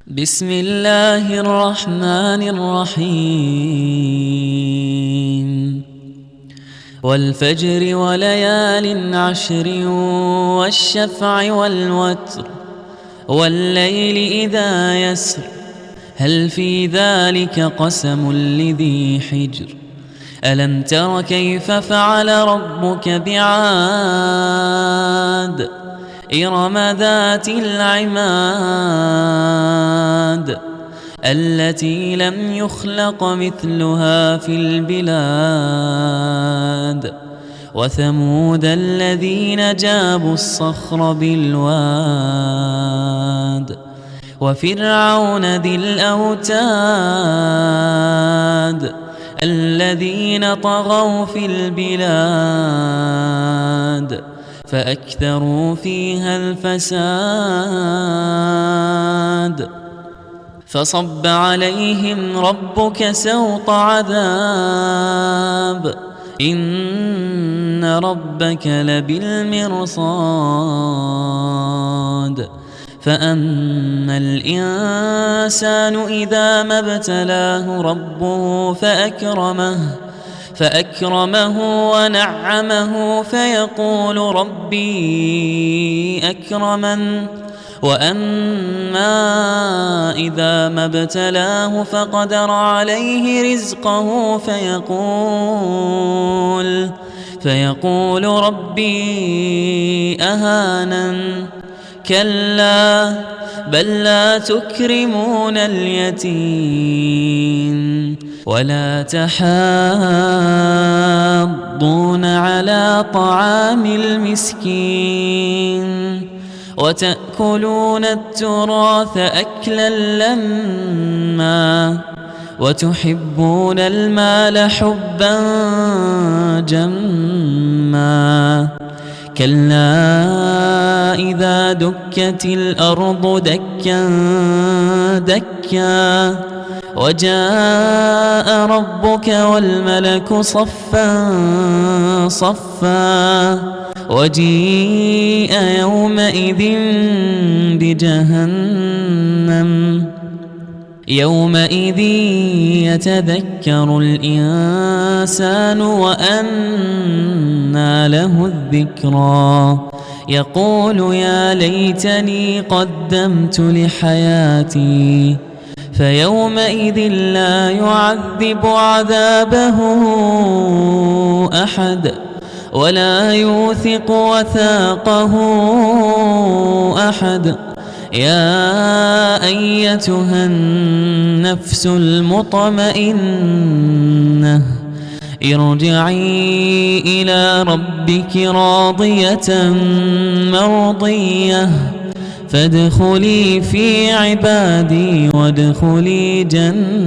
بسم الله الرحمن الرحيم والفجر وليال عشر والشفع والوتر والليل إذا يسر هل في ذلك قسم لذي حجر ألم تر كيف فعل ربك بعاد إرم ذات العماد التي لم يخلق مثلها في البلاد وثمود الذين جابوا الصخر بالواد وفرعون ذي الأوتاد الذين طغوا في البلاد فأكثروا فيها الفساد فصب عليهم ربك سوط عذاب إن ربك لبالمرصاد فأما الإنسان إذا ما ابتلاه ربه فأكرمه ونعمه فيقول ربي أكرمن وأما إذا ما ابتلاه فقدر عليه رزقه فيقول ربي أهانن كلا بل لا تكرمون اليتيم ولا تحاضون على طعام المسكين وتأكلون التراث أكلا لما وتحبون المال حبا جما كلا إذا دكت الأرض دكا دكا وجاء ربك والملك صفا صفا وجيء يومئذ بجهنم يومئذ يتذكر الإنسان وأنى له الذكرى يقول يا ليتني قدمت لحياتي فيومئذ لا يعذب عذابه أحد ولا يوثق وثاقه أحد يا أيتها النفس المطمئنة ارجعي إلى ربك راضية مرضية فادخلي في عبادي وادخلي جنتي.